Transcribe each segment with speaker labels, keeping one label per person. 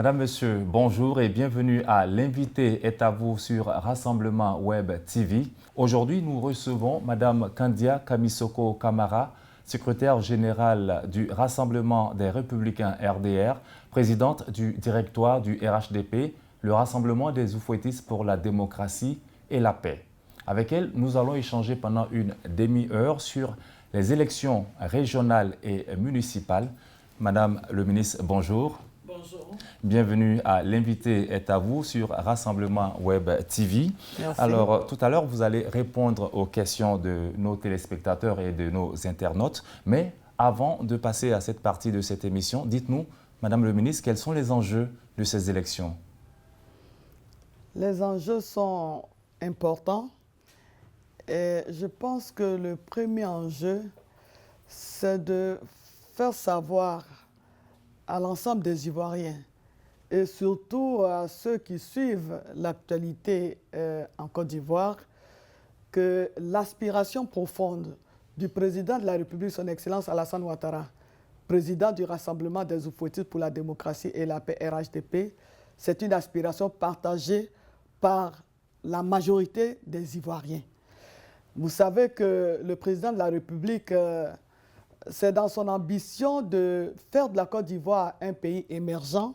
Speaker 1: Madame, Monsieur, bonjour et bienvenue à L'invité est à vous sur Rassemblement Web TV. Aujourd'hui, nous recevons Madame Kandia Kamisoko Kamara, secrétaire générale du Rassemblement des Républicains RDR, présidente du directoire du RHDP, le Rassemblement des Oufouettistes pour la démocratie et la paix. Avec elle, nous allons échanger pendant une demi-heure sur les élections régionales et municipales. Madame le ministre, bonjour.
Speaker 2: Bonjour.
Speaker 1: Bienvenue à L'invité est à vous sur Rassemblement Web TV.
Speaker 2: Merci.
Speaker 1: Alors, tout à l'heure, vous allez répondre aux questions de nos téléspectateurs et de nos internautes. Mais avant de passer à cette partie de cette émission, dites-nous, Madame le ministre, quels sont les enjeux de ces élections?
Speaker 2: Les enjeux sont importants et je pense que le premier enjeu, c'est de faire savoir à l'ensemble des Ivoiriens et surtout à ceux qui suivent l'actualité en Côte d'Ivoire que l'aspiration profonde du président de la République, son Excellence Alassane Ouattara, président du Rassemblement des Oufouettistes pour la démocratie et la paix RHDP, c'est une aspiration partagée par la majorité des Ivoiriens. Vous savez que le président de la République, c'est dans son ambition de faire de la Côte d'Ivoire un pays émergent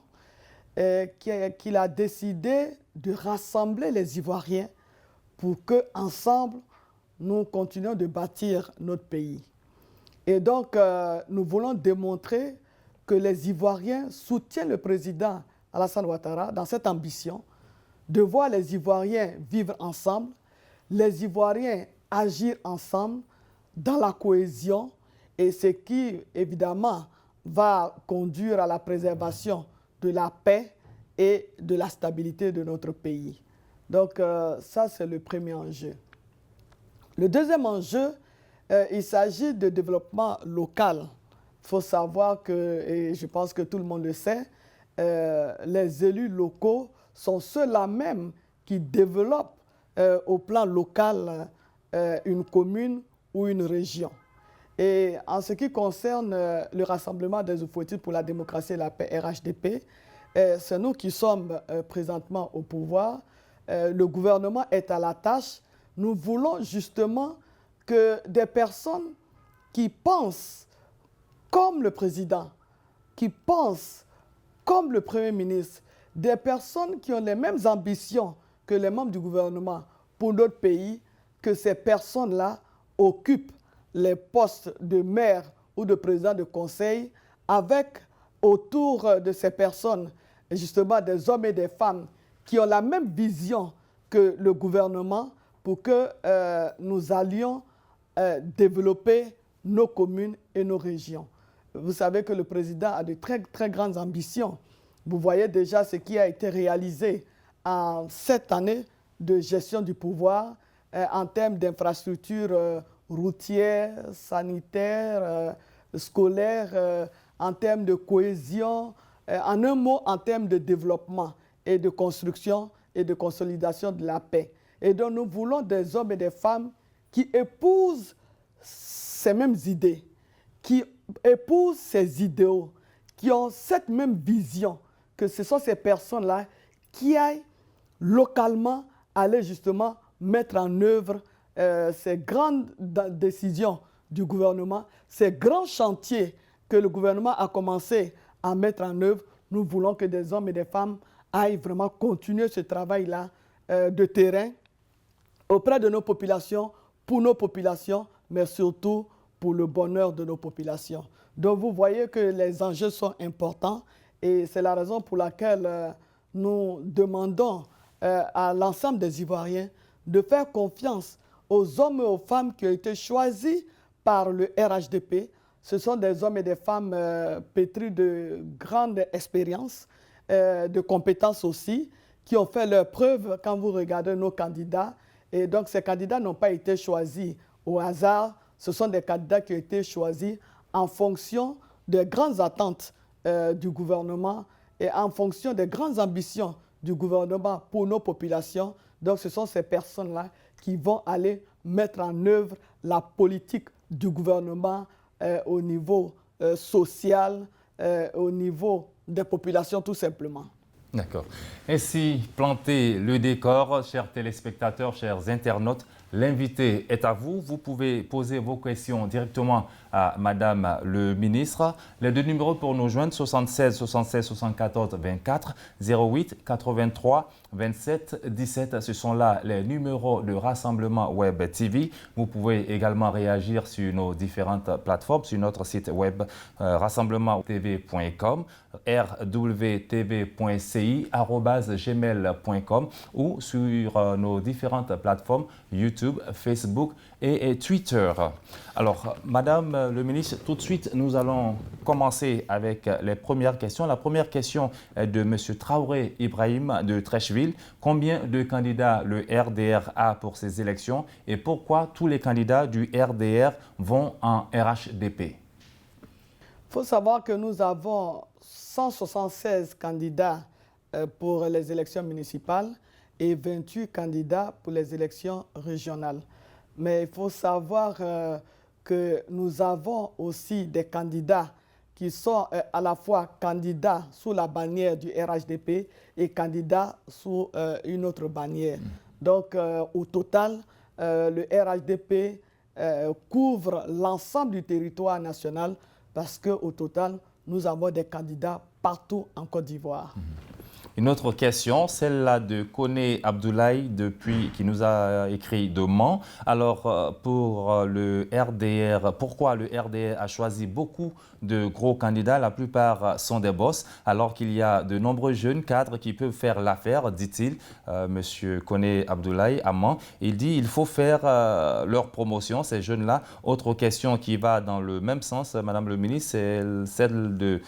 Speaker 2: qu'il a décidé de rassembler les Ivoiriens pour qu'ensemble, nous continuions de bâtir notre pays. Et donc, nous voulons démontrer que les Ivoiriens soutiennent le président Alassane Ouattara dans cette ambition de voir les Ivoiriens vivre ensemble, les Ivoiriens agir ensemble dans la cohésion, et ce qui, évidemment, va conduire à la préservation de la paix et de la stabilité de notre pays. Donc, ça, c'est le premier enjeu. Le deuxième enjeu, il s'agit de développement local. Il faut savoir que, et je pense que tout le monde le sait, les élus locaux sont ceux-là même qui développent au plan local une commune ou une région. Et en ce qui concerne le Rassemblement des Oufouettistes pour la démocratie et la paix, RHDP, c'est nous qui sommes présentement au pouvoir. Le gouvernement est à la tâche. Nous voulons justement que des personnes qui pensent comme le président, qui pensent comme le Premier ministre, des personnes qui ont les mêmes ambitions que les membres du gouvernement pour notre pays, que ces personnes-là occupent les postes de maire ou de président de conseil, avec autour de ces personnes, justement des hommes et des femmes qui ont la même vision que le gouvernement pour que nous allions développer nos communes et nos régions. Vous savez que le président a de très grandes ambitions. Vous voyez déjà ce qui a été réalisé en cette année de gestion du pouvoir en termes d'infrastructures routières, sanitaires, scolaires, en termes de cohésion, en un mot, en termes de développement et de construction et de consolidation de la paix. Et donc nous voulons des hommes et des femmes qui épousent ces mêmes idées, qui épousent ces idéaux, qui ont cette même vision, que ce sont ces personnes-là qui aillent localement aller justement mettre en œuvre ces grandes décisions du gouvernement, ces grands chantiers que le gouvernement a commencé à mettre en œuvre. Nous voulons que des hommes et des femmes aillent vraiment continuer ce travail-là de terrain auprès de nos populations, pour nos populations, mais surtout pour le bonheur de nos populations. Donc vous voyez que les enjeux sont importants et c'est la raison pour laquelle nous demandons à l'ensemble des Ivoiriens de faire confiance aux hommes et aux femmes qui ont été choisis par le RHDP. Ce sont des hommes et des femmes pétris de grande expérience, de compétences aussi, qui ont fait leurs preuves quand vous regardez nos candidats. Et donc ces candidats n'ont pas été choisis au hasard. Ce sont des candidats qui ont été choisis en fonction des grandes attentes du gouvernement et en fonction des grandes ambitions du gouvernement pour nos populations. Donc ce sont ces personnes-là qui vont aller mettre en œuvre la politique du gouvernement au niveau social, au niveau des populations tout simplement.
Speaker 1: D'accord. Ainsi, planter le décor, chers téléspectateurs, chers internautes, l'invité est à vous. Vous pouvez poser vos questions directement à Madame le ministre. Les deux numéros pour nous joindre, 76 76 74 24 08 83 27 17. Ce sont là les numéros de Rassemblement Web TV. Vous pouvez également réagir sur nos différentes plateformes, sur notre site web rassemblementtv.com, rwtv.ci, @gmail.com ou sur nos différentes plateformes YouTube, Facebook et Twitter. Alors, Madame le ministre, tout de suite, nous allons commencer avec les premières questions. La première question est de M. Traoré Ibrahim de Trècheville. Combien de candidats le RDR a pour ces élections et pourquoi tous les candidats du RDR vont en RHDP?
Speaker 2: Il faut savoir que nous avons 176 candidats pour les élections municipales et 28 candidats pour les élections régionales. Mais il faut savoir que nous avons aussi des candidats qui sont à la fois candidats sous la bannière du RHDP et candidats sous une autre bannière. Donc, au total, le RHDP couvre l'ensemble du territoire national parce qu'au total, nous avons des candidats partout en Côte d'Ivoire.
Speaker 1: Une autre question, celle-là de Koné Abdoulaye qui nous a écrit de Mans. Alors, pour le RDR, pourquoi le RDR a choisi beaucoup de gros candidats? La plupart sont des boss, alors qu'il y a de nombreux jeunes cadres qui peuvent faire l'affaire, dit-il, Monsieur Koné Abdoulaye à Mans. Il dit qu'il faut faire leur promotion, ces jeunes-là. Autre question qui va dans le même sens, Madame le ministre, c'est celle de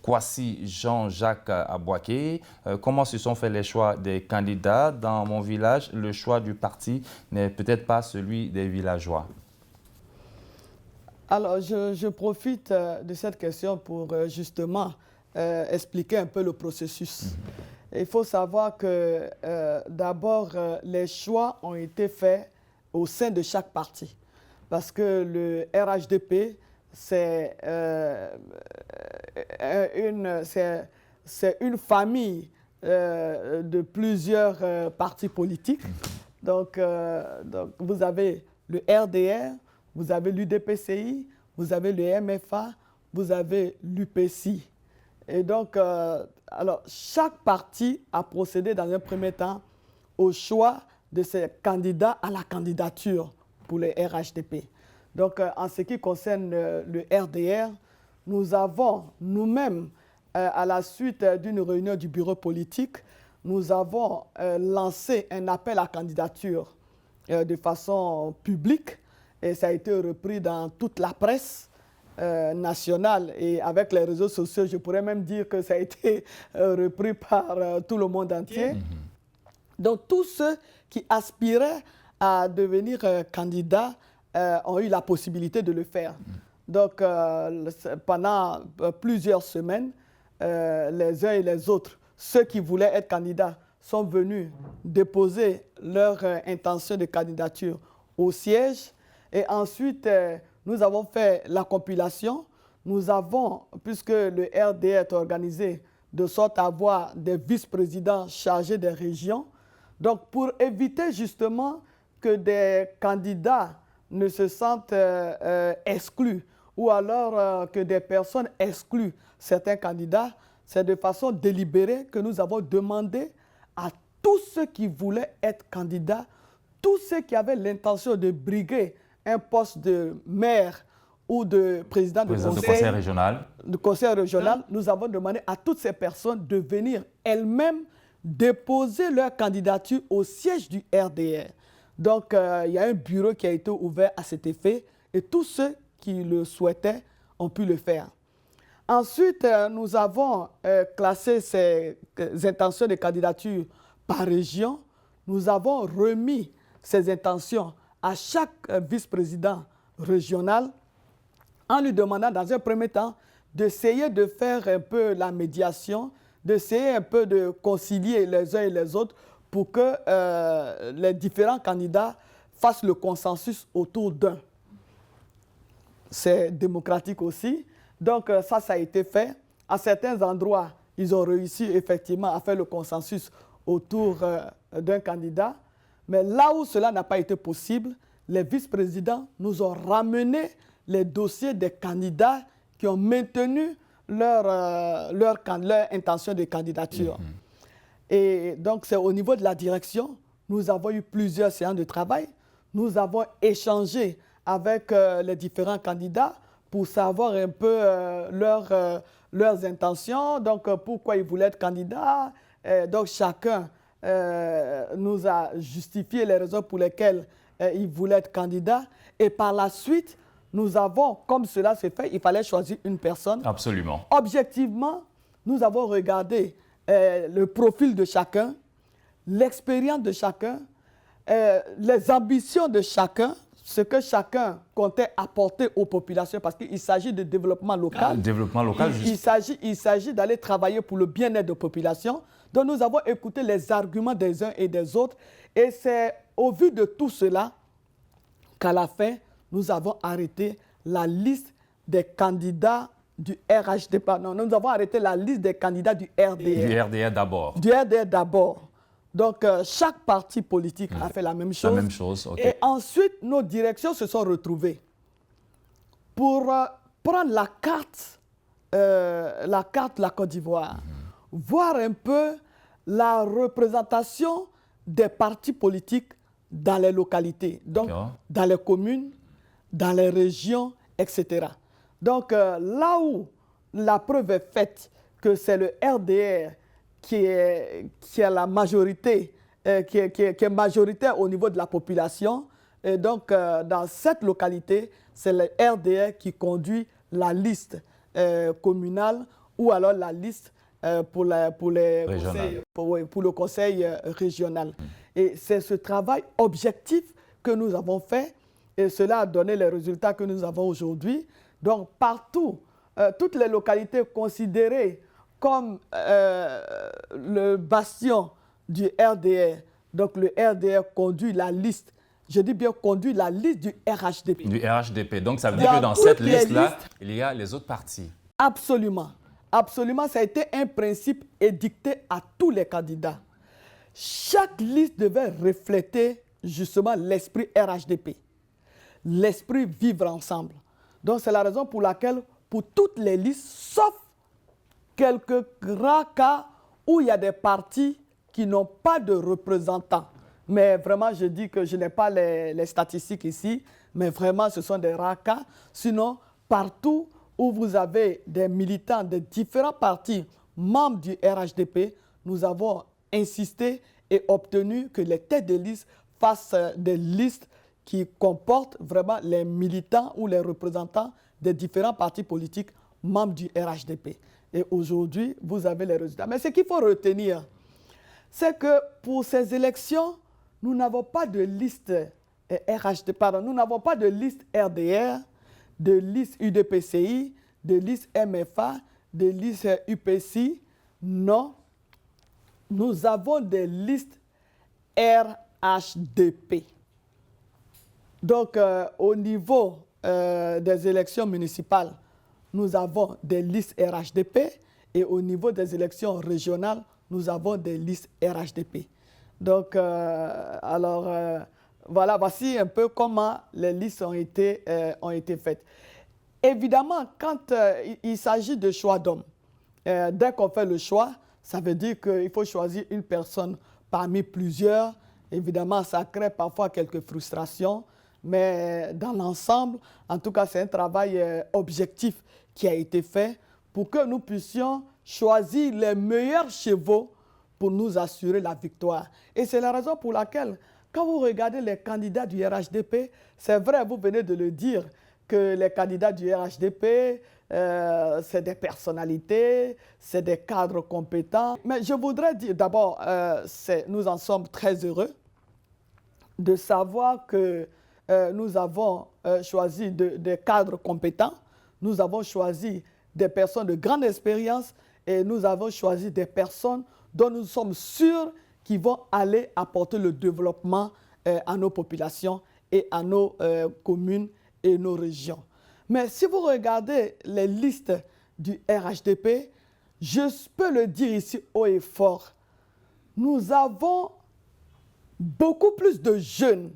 Speaker 1: Kwasi Jean-Jacques Abouaké. Comment se sont faits les choix des candidats? Dans mon village, le choix du parti n'est peut-être pas celui des villageois.
Speaker 2: Alors, je profite de cette question pour justement expliquer un peu le processus. Il faut savoir que d'abord, les choix ont été faits au sein de chaque parti. Parce que le RHDP, c'est une famille de plusieurs partis politiques. Donc, vous avez le RDR, vous avez l'UDPCI, vous avez le MFA, vous avez l'UPCI. Et donc, alors, chaque parti a procédé dans un premier temps au choix de ses candidats à la candidature pour le RHDP. Donc, en ce qui concerne le RDR, nous avons nous-mêmes, à la suite d'une réunion du bureau politique, nous avons lancé un appel à candidature de façon publique et ça a été repris dans toute la presse nationale et avec les réseaux sociaux, je pourrais même dire que ça a été repris par tout le monde entier. Donc, tous ceux qui aspiraient à devenir candidats ont eu la possibilité de le faire. Donc, pendant plusieurs semaines, les uns et les autres, ceux qui voulaient être candidats, sont venus déposer leur intention de candidature au siège. Et ensuite, nous avons fait la compilation. Nous avons, puisque le RD est organisé de sorte à avoir des vice-présidents chargés des régions, donc pour éviter justement que des candidats ne se sentent exclus ou alors que des personnes excluent certains candidats, c'est de façon délibérée que nous avons demandé à tous ceux qui voulaient être candidats, tous ceux qui avaient l'intention de briguer un poste de maire ou de président de conseil
Speaker 1: régional,
Speaker 2: nous avons demandé à toutes ces personnes de venir elles-mêmes déposer leur candidature au siège du RDR. Donc, il y a un bureau qui a été ouvert à cet effet et tous ceux qui le souhaitaient ont pu le faire. Ensuite, nous avons classé ces intentions de candidature par région. Nous avons remis ces intentions à chaque vice-président régional en lui demandant dans un premier temps d'essayer de faire un peu la médiation, d'essayer un peu de concilier les uns et les autres pour que les différents candidats fassent le consensus autour d'un. C'est démocratique aussi. Donc ça a été fait. À certains endroits, ils ont réussi effectivement à faire le consensus autour d'un candidat. Mais là où cela n'a pas été possible, les vice-présidents nous ont ramené les dossiers des candidats qui ont maintenu leur intention de candidature. Et donc, c'est au niveau de la direction, nous avons eu plusieurs séances de travail. Nous avons échangé avec les différents candidats pour savoir un peu leurs intentions, donc pourquoi ils voulaient être candidats. Donc, chacun nous a justifié les raisons pour lesquelles il voulait être candidat. Et par la suite, nous avons, comme cela s'est fait, il fallait choisir une personne.
Speaker 1: Absolument.
Speaker 2: Objectivement, nous avons regardé le profil de chacun, l'expérience de chacun, les ambitions de chacun, ce que chacun comptait apporter aux populations, parce qu'il s'agit de développement local.
Speaker 1: Développement local,
Speaker 2: il s'agit d'aller travailler pour le bien-être des populations. Donc nous avons écouté les arguments des uns et des autres. Et c'est au vu de tout cela qu'à la fin, nous avons arrêté la liste des candidats du RHD. Pardon, nous avons arrêté la liste des candidats du RDR.
Speaker 1: Du RDR d'abord.
Speaker 2: Du RDR d'abord. Donc, chaque parti politique a fait la même chose.
Speaker 1: La même chose, OK.
Speaker 2: Et ensuite, nos directions se sont retrouvées pour prendre la carte de la Côte d'Ivoire, voir un peu la représentation des partis politiques dans les localités, donc dans les communes, dans les régions, etc. Donc, là où la preuve est faite que c'est le RDR qui est la majorité, qui est majoritaire au niveau de la population. Et donc, dans cette localité, c'est le RDR qui conduit la liste communale ou alors la liste pour le conseil régional. Et c'est ce travail objectif que nous avons fait et cela a donné les résultats que nous avons aujourd'hui. Donc, partout, toutes les localités considérées comme le bastion du RDR. Donc, le RDR conduit la liste, je dis bien conduit la liste du RHDP.
Speaker 1: Du RHDP. Donc, ça veut dire que dans cette liste-là, il y a les autres partis.
Speaker 2: Absolument. Absolument, ça a été un principe édicté à tous les candidats. Chaque liste devait refléter justement l'esprit RHDP, l'esprit vivre ensemble. Donc, c'est la raison pour laquelle, pour toutes les listes, sauf quelques rares cas où il y a des partis qui n'ont pas de représentants. Mais vraiment, je dis que je n'ai pas les statistiques ici, mais vraiment, ce sont des rares cas. Sinon, partout où vous avez des militants de différents partis membres du RHDP, nous avons insisté et obtenu que les têtes de liste fassent des listes qui comportent vraiment les militants ou les représentants des différents partis politiques membres du RHDP. Et aujourd'hui, vous avez les résultats. Mais ce qu'il faut retenir, c'est que pour ces élections, nous n'avons pas de liste nous n'avons pas de liste RDR, de liste UDPCI, de liste MFA, de liste UPC. Non, nous avons des listes RHDP. Donc, au niveau des élections municipales, nous avons des listes RHDP et au niveau des élections régionales, nous avons des listes RHDP. Donc, voilà, voici un peu comment les listes ont été faites. Évidemment, quand il s'agit de choix d'hommes, dès qu'on fait le choix, ça veut dire qu'il faut choisir une personne parmi plusieurs. Évidemment, ça crée parfois quelques frustrations, mais dans l'ensemble, en tout cas, c'est un travail objectif qui a été fait pour que nous puissions choisir les meilleurs chevaux pour nous assurer la victoire. Et c'est la raison pour laquelle, quand vous regardez les candidats du RHDP, c'est vrai, vous venez de le dire, que les candidats du RHDP, c'est des personnalités, c'est des cadres compétents. Mais je voudrais dire d'abord, nous en sommes très heureux de savoir que nous avons choisi des cadres compétents, nous avons choisi des personnes de grande expérience et nous avons choisi des personnes dont nous sommes sûrs qu'ils vont aller apporter le développement à nos populations et à nos communes et nos régions. Mais si vous regardez les listes du RHDP, je peux le dire ici haut et fort, nous avons beaucoup plus de jeunes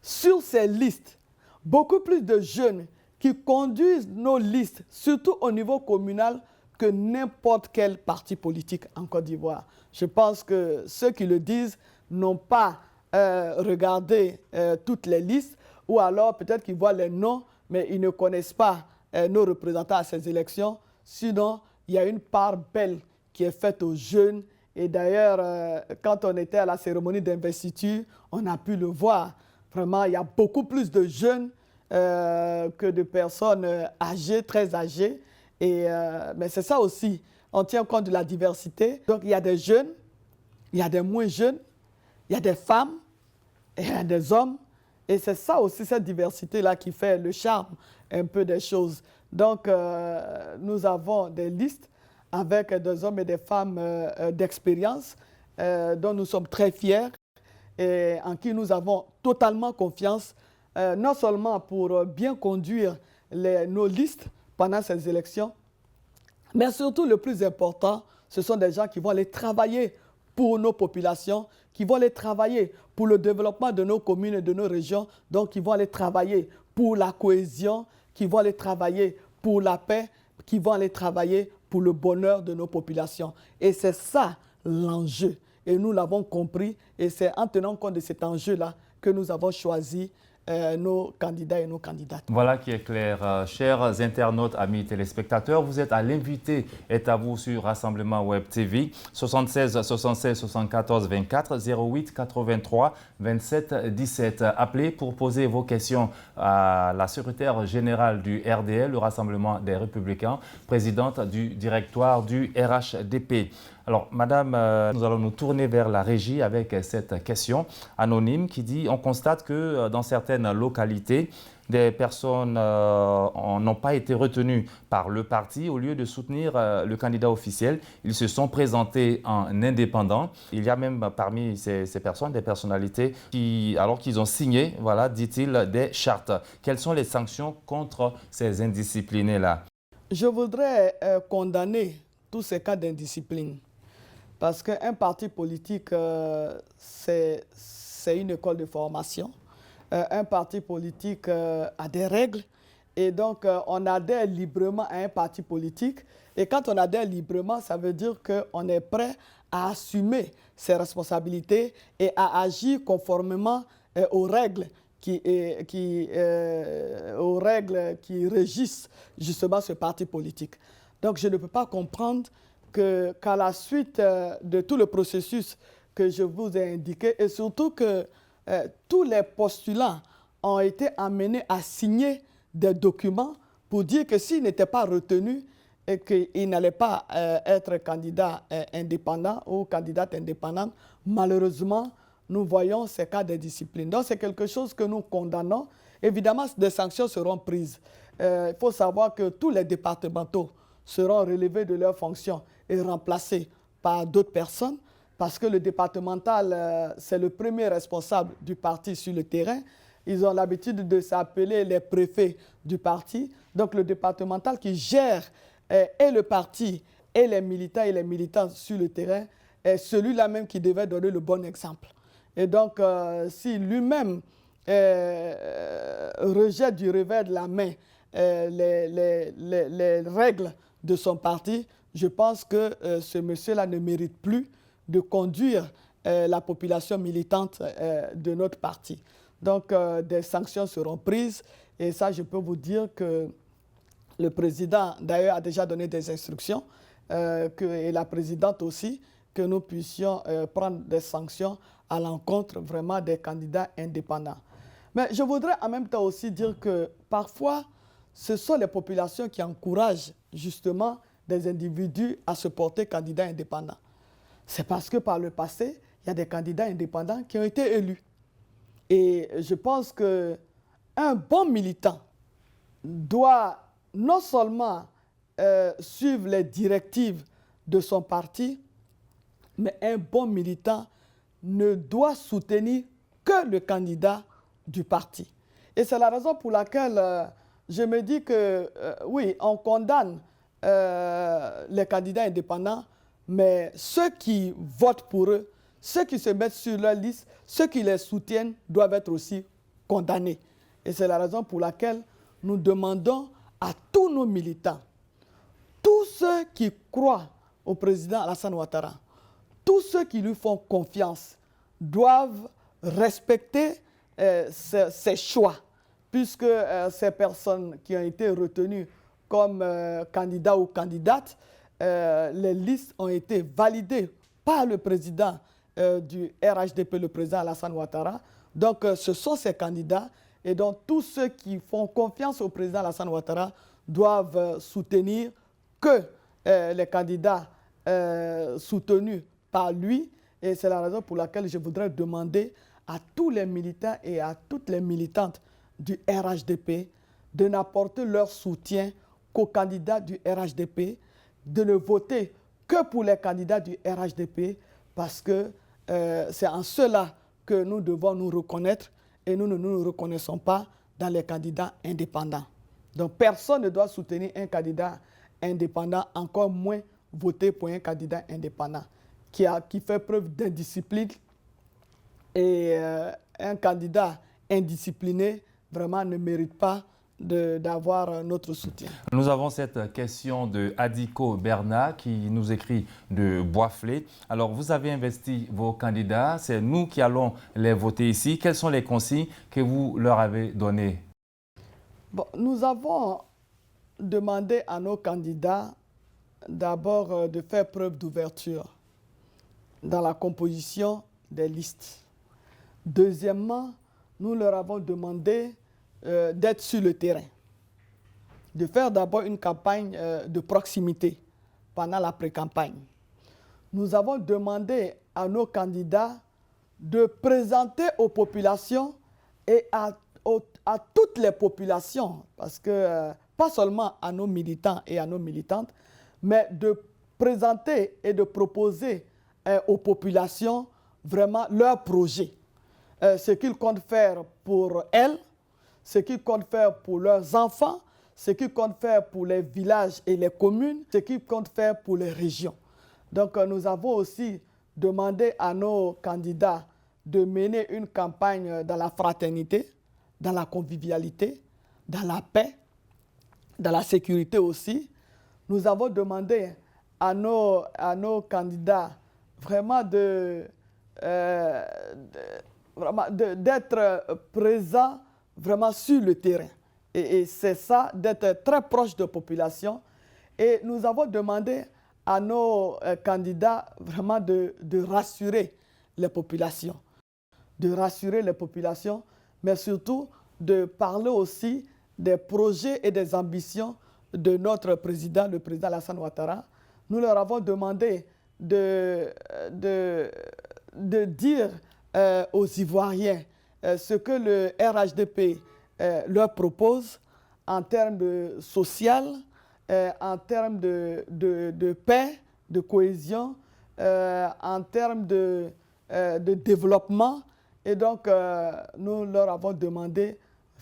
Speaker 2: sur ces listes, beaucoup plus de jeunes qui conduisent nos listes, surtout au niveau communal, que n'importe quel parti politique en Côte d'Ivoire. Je pense que ceux qui le disent n'ont pas regardé toutes les listes, ou alors peut-être qu'ils voient les noms, mais ils ne connaissent pas nos représentants à ces élections. Sinon, il y a une part belle qui est faite aux jeunes. Et d'ailleurs, quand on était à la cérémonie d'investiture, on a pu le voir. Vraiment, il y a beaucoup plus de jeunes que de personnes âgées, très âgées. Mais c'est ça aussi, on tient compte de la diversité. Donc, il y a des jeunes, il y a des moins jeunes, il y a des femmes, et il y a des hommes. Et c'est ça aussi, cette diversité-là qui fait le charme un peu des choses. Donc, nous avons des listes avec des hommes et des femmes d'expérience dont nous sommes très fiers et en qui nous avons totalement confiance, non seulement pour bien conduire nos listes pendant ces élections, mais surtout le plus important, ce sont des gens qui vont aller travailler pour nos populations, qui vont aller travailler pour le développement de nos communes et de nos régions, donc qui vont aller travailler pour la cohésion, qui vont aller travailler pour la paix, qui vont aller travailler pour le bonheur de nos populations. Et c'est ça l'enjeu. Et nous l'avons compris, et c'est en tenant compte de cet enjeu-là que nous avons choisi nos candidats et nos candidates.
Speaker 1: Voilà qui est clair. Chers internautes, amis téléspectateurs, vous êtes à l'invité est à vous sur Rassemblement Web TV 76 76 74 24 08 83 27 17. Appelez pour poser vos questions à la secrétaire générale du RDL, le Rassemblement des Républicains, présidente du directoire du RHDP. Alors, madame, nous allons nous tourner vers la régie avec cette question anonyme qui dit « On constate que dans certaines localités, des personnes n'ont pas été retenues par le parti. Au lieu de soutenir le candidat officiel, ils se sont présentés en indépendants. Il y a même parmi ces personnes des personnalités qui, alors qu'ils ont signé, voilà, dit-il, des chartes. Quelles sont les sanctions contre ces indisciplinés-là »
Speaker 2: Je voudrais condamner tous ces cas d'indiscipline. Parce qu'un parti politique, c'est une école de formation. Un parti politique a des règles. Et donc, on adhère librement à un parti politique. Et quand on adhère librement, ça veut dire qu'on est prêt à assumer ses responsabilités et à agir conformément aux règles qui régissent justement ce parti politique. Donc, je ne peux pas comprendre qu'à la suite de tout le processus que je vous ai indiqué, et surtout que tous les postulants ont été amenés à signer des documents pour dire que s'ils n'étaient pas retenus et qu'ils n'allaient pas être candidats indépendants ou candidates indépendantes, malheureusement, nous voyons ces cas de discipline. Donc, c'est quelque chose que nous condamnons. Évidemment, des sanctions seront prises. Il faut savoir que tous les départementaux seront relevés de leurs fonctions et remplacés par d'autres personnes, parce que le départemental, c'est le premier responsable du parti sur le terrain. Ils ont l'habitude de s'appeler les préfets du parti. Donc le départemental qui gère et le parti et les militants sur le terrain est celui-là même qui devait donner le bon exemple. Et donc, si lui-même rejette du revers de la main les règles de son parti, je pense que ce monsieur-là ne mérite plus de conduire la population militante de notre parti. Donc, des sanctions seront prises. Et ça, je peux vous dire que le président, d'ailleurs, a déjà donné des instructions, et la présidente aussi, que nous puissions prendre des sanctions à l'encontre vraiment des candidats indépendants. Mais je voudrais en même temps aussi dire que parfois, ce sont les populations qui encouragent justement des individus à se porter candidats indépendants. C'est parce que par le passé, il y a des candidats indépendants qui ont été élus. Et je pense qu'un bon militant doit non seulement suivre les directives de son parti, mais un bon militant ne doit soutenir que le candidat du parti. Et c'est la raison pour laquelle je me dis que, oui, on condamne les candidats indépendants, mais ceux qui votent pour eux, ceux qui se mettent sur leur liste, ceux qui les soutiennent doivent être aussi condamnés. Et c'est la raison pour laquelle nous demandons à tous nos militants, tous ceux qui croient au président Alassane Ouattara, tous ceux qui lui font confiance, doivent respecter ses choix, puisque ces personnes qui ont été retenues comme candidats ou candidates, les listes ont été validées par le président du RHDP, le président Alassane Ouattara. Donc, ce sont ces candidats, et donc tous ceux qui font confiance au président Alassane Ouattara doivent soutenir que les candidats soutenus par lui. Et c'est la raison pour laquelle je voudrais demander à tous les militants et à toutes les militantes du RHDP de n'apporter leur soutien qu'aux candidats du RHDP, de ne voter que pour les candidats du RHDP, parce que c'est en cela que nous devons nous reconnaître, et nous ne nous reconnaissons pas dans les candidats indépendants. Donc personne ne doit soutenir un candidat indépendant, encore moins voter pour un candidat indépendant qui fait preuve d'indiscipline. Et un candidat indiscipliné vraiment ne mérite pas d'avoir notre soutien.
Speaker 1: Nous avons cette question de Adiko Bernard qui nous écrit de Boisflé. Alors, vous avez investi vos candidats, c'est nous qui allons les voter ici. Quelles sont les consignes que vous leur avez données?
Speaker 2: Bon, nous avons demandé à nos candidats d'abord de faire preuve d'ouverture dans la composition des listes. Deuxièmement, nous leur avons demandé d'être sur le terrain, de faire d'abord une campagne de proximité pendant la pré-campagne. Nous avons demandé à nos candidats de présenter aux populations et à toutes les populations, parce que pas seulement à nos militants et à nos militantes, mais de présenter et de proposer aux populations vraiment leurs projets, ce qu'ils comptent faire pour elles, ce qu'ils comptent faire pour leurs enfants, ce qu'ils comptent faire pour les villages et les communes, ce qu'ils comptent faire pour les régions. Donc nous avons aussi demandé à nos candidats de mener une campagne dans la fraternité, dans la convivialité, dans la paix, dans la sécurité aussi. Nous avons demandé à nos candidats vraiment d'être présents vraiment sur le terrain. Et c'est ça, d'être très proche de la population. Et nous avons demandé à nos candidats vraiment de rassurer les populations. De rassurer les populations, mais surtout de parler aussi des projets et des ambitions de notre président, le président Alassane Ouattara. Nous leur avons demandé de dire aux Ivoiriens ce que le RHDP leur propose en termes de social, en termes de paix, de cohésion, en termes de développement. Et donc, nous leur avons demandé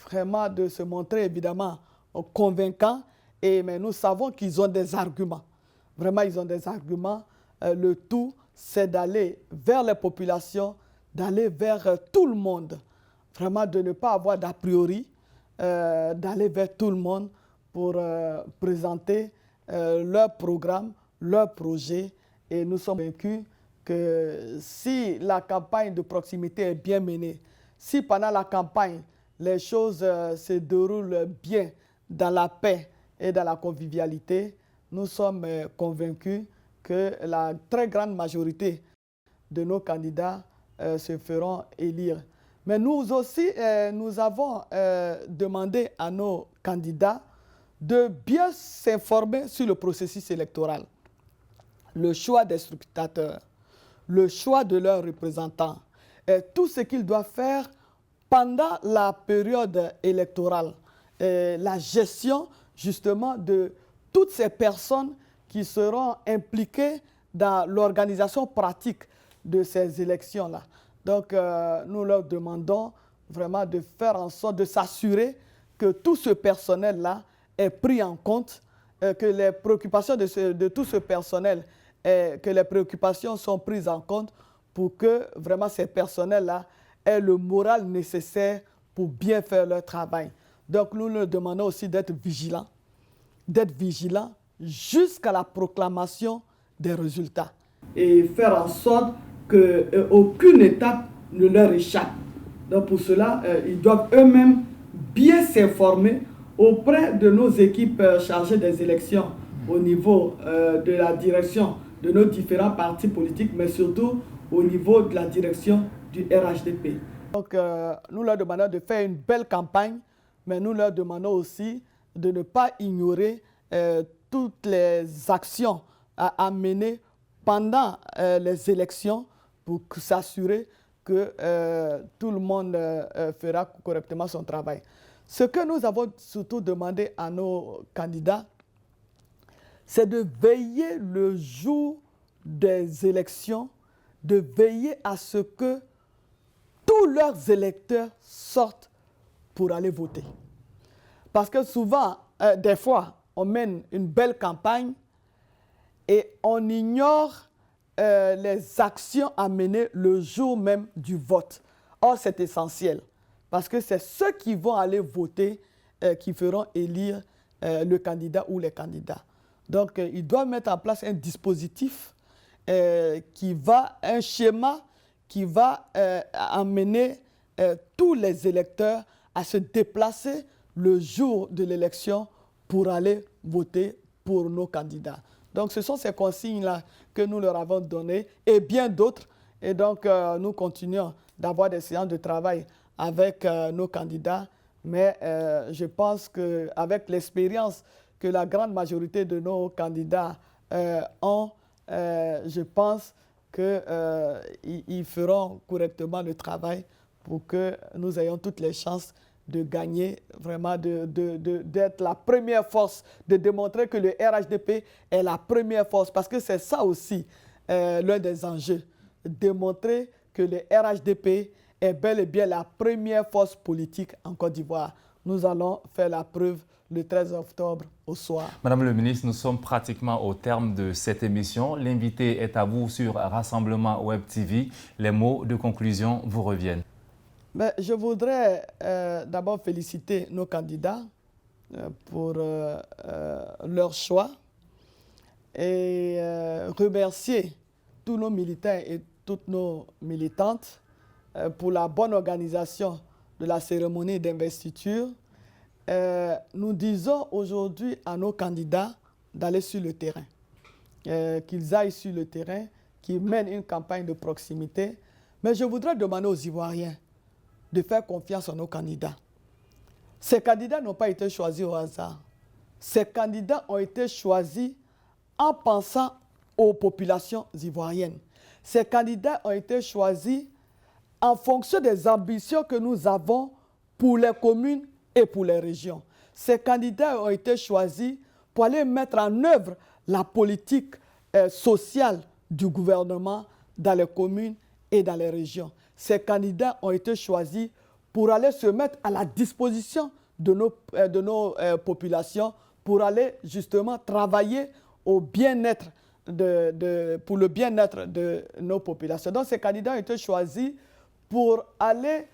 Speaker 2: vraiment de se montrer évidemment convaincants, mais nous savons qu'ils ont des arguments. Vraiment, ils ont des arguments. Le tout, c'est d'aller vers les populations, d'aller vers tout le monde. Vraiment, de ne pas avoir d'a priori, d'aller vers tout le monde pour présenter leur programme, leur projet. Et nous sommes convaincus que si la campagne de proximité est bien menée, si pendant la campagne, les choses se déroulent bien dans la paix et dans la convivialité, nous sommes convaincus que la très grande majorité de nos candidats se feront élire. Mais nous aussi, nous avons demandé à nos candidats de bien s'informer sur le processus électoral, le choix des scrutateurs, le choix de leurs représentants, et tout ce qu'ils doivent faire pendant la période électorale, la gestion justement de toutes ces personnes qui seront impliquées dans l'organisation pratique de ces élections-là. Donc, nous leur demandons vraiment de faire en sorte de s'assurer que tout ce personnel-là est pris en compte que les préoccupations de tout ce personnel, que les préoccupations sont prises en compte pour que vraiment ces personnels-là aient le moral nécessaire pour bien faire leur travail. Donc nous leur demandons aussi d'être vigilants jusqu'à la proclamation des résultats. Et faire en sorte qu'aucune étape ne leur échappe. Donc pour cela, ils doivent eux-mêmes bien s'informer auprès de nos équipes chargées des élections au niveau de la direction de nos différents partis politiques, mais surtout au niveau de la direction du RHDP. Donc nous leur demandons de faire une belle campagne, mais nous leur demandons aussi de ne pas ignorer toutes les actions à mener pendant les élections pour s'assurer que tout le monde fera correctement son travail. Ce que nous avons surtout demandé à nos candidats, c'est de veiller le jour des élections, de veiller à ce que tous leurs électeurs sortent pour aller voter. Parce que souvent, des fois, on mène une belle campagne et on ignore les actions à mener le jour même du vote. Or, c'est essentiel parce que c'est ceux qui vont aller voter qui feront élire le candidat ou les candidats. Donc, ils doivent mettre en place un dispositif, un schéma qui va amener tous les électeurs à se déplacer le jour de l'élection pour aller voter pour nos candidats. Donc, ce sont ces consignes-là que nous leur avons données et bien d'autres. Et donc, nous continuons d'avoir des séances de travail avec nos candidats. Mais je pense qu'avec l'expérience que la grande majorité de nos candidats ont, je pense qu'ils feront correctement le travail pour que nous ayons toutes les chances de gagner, vraiment d'être la première force, de démontrer que le RHDP est la première force. Parce que c'est ça aussi l'un des enjeux, démontrer que le RHDP est bel et bien la première force politique en Côte d'Ivoire. Nous allons faire la preuve le 13 octobre au soir.
Speaker 1: Madame le ministre, nous sommes pratiquement au terme de cette émission. L'invité est à vous sur Rassemblement Web TV. Les mots de conclusion vous reviennent.
Speaker 2: Mais je voudrais d'abord féliciter nos candidats pour leur choix et remercier tous nos militants et toutes nos militantes pour la bonne organisation de la cérémonie d'investiture. Nous disons aujourd'hui à nos candidats d'aller sur le terrain, qu'ils aillent sur le terrain, qu'ils mènent une campagne de proximité. Mais je voudrais demander aux Ivoiriens de faire confiance à nos candidats. Ces candidats n'ont pas été choisis au hasard. Ces candidats ont été choisis en pensant aux populations ivoiriennes. Ces candidats ont été choisis en fonction des ambitions que nous avons pour les communes et pour les régions. Ces candidats ont été choisis pour aller mettre en œuvre la politique sociale du gouvernement dans les communes et dans les régions. Ces candidats ont été choisis pour aller se mettre à la disposition de nos populations, pour aller justement travailler au bien-être pour le bien-être de nos populations. Donc ces candidats ont été choisis pour aller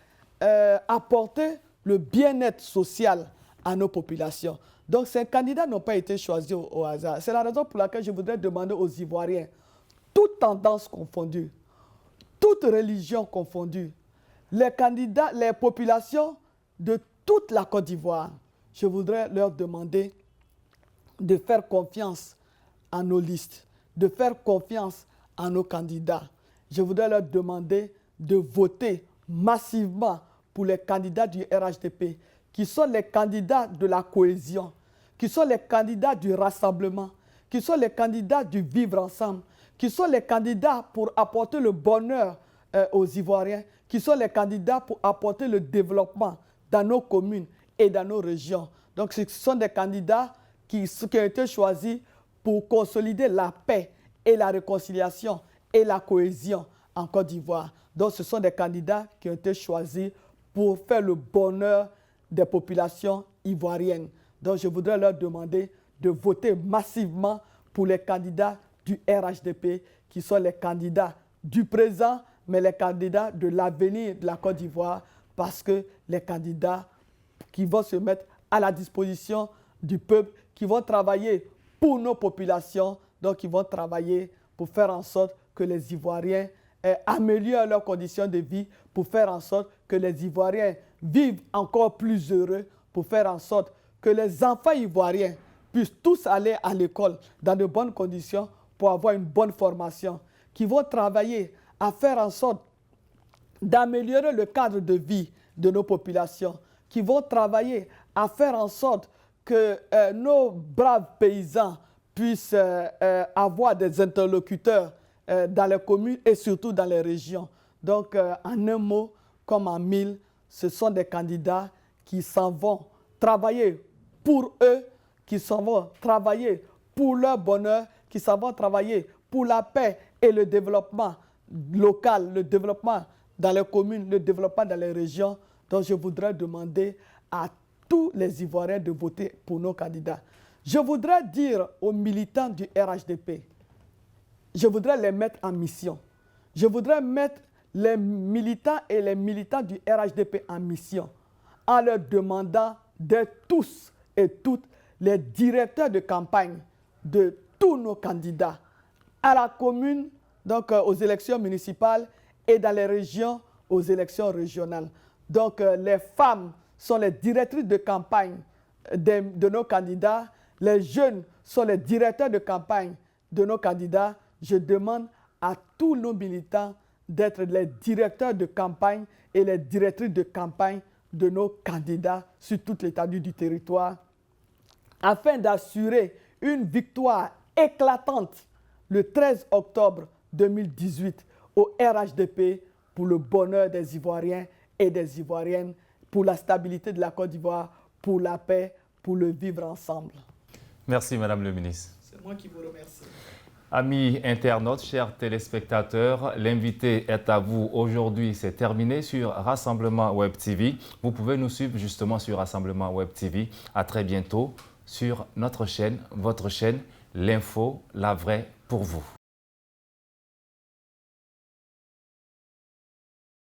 Speaker 2: apporter le bien-être social à nos populations. Donc ces candidats n'ont pas été choisis au hasard. C'est la raison pour laquelle je voudrais demander aux Ivoiriens, toutes tendances confondues, toutes religions confondues, les candidats, les populations de toute la Côte d'Ivoire, je voudrais leur demander de faire confiance à nos listes, de faire confiance à nos candidats. Je voudrais leur demander de voter massivement pour les candidats du RHDP, qui sont les candidats de la cohésion, qui sont les candidats du rassemblement, qui sont les candidats du vivre ensemble, qui sont les candidats pour apporter le bonheur aux Ivoiriens, qui sont les candidats pour apporter le développement dans nos communes et dans nos régions. Donc ce sont des candidats qui ont été choisis pour consolider la paix et la réconciliation et la cohésion en Côte d'Ivoire. Donc ce sont des candidats qui ont été choisis pour faire le bonheur des populations ivoiriennes. Donc je voudrais leur demander de voter massivement pour les candidats du RHDP, qui sont les candidats du présent, mais les candidats de l'avenir de la Côte d'Ivoire, parce que les candidats qui vont se mettre à la disposition du peuple, qui vont travailler pour nos populations, donc ils vont travailler pour faire en sorte que les Ivoiriens améliorent leurs conditions de vie, pour faire en sorte que les Ivoiriens vivent encore plus heureux, pour faire en sorte que les enfants ivoiriens puissent tous aller à l'école dans de bonnes conditions pour avoir une bonne formation, qui vont travailler à faire en sorte d'améliorer le cadre de vie de nos populations, qui vont travailler à faire en sorte que nos braves paysans puissent avoir des interlocuteurs dans les communes et surtout dans les régions. Donc, en un mot, comme en mille, ce sont des candidats qui s'en vont travailler pour eux, qui s'en vont travailler pour leur bonheur, qui s'en vont travailler pour la paix et le développement local, le développement dans les communes, le développement dans les régions. Donc, je voudrais demander à tous les Ivoiriens de voter pour nos candidats. Je voudrais dire aux militants du RHDP, je voudrais les mettre en mission. Je voudrais mettre les militants et les militants du RHDP en mission en leur demandant d'être tous et toutes les directeurs de campagne de tous nos candidats à la commune, donc aux élections municipales, et dans les régions, aux élections régionales. Donc les femmes sont les directrices de campagne de nos candidats, les jeunes sont les directeurs de campagne de nos candidats. Je demande à tous nos militants d'être les directeurs de campagne et les directrices de campagne de nos candidats sur toute l'étendue du territoire, afin d'assurer une victoire éclatante le 13 octobre 2018 au RHDP pour le bonheur des Ivoiriens et des Ivoiriennes, pour la stabilité de la Côte d'Ivoire, pour la paix, pour le vivre ensemble.
Speaker 1: Merci, Madame le ministre.
Speaker 2: C'est moi qui vous remercie.
Speaker 1: Amis internautes, chers téléspectateurs, l'invité est à vous. Aujourd'hui, c'est terminé sur Rassemblement Web TV. Vous pouvez nous suivre justement sur Rassemblement Web TV. À très bientôt sur notre chaîne, votre chaîne, l'info, la vraie pour vous.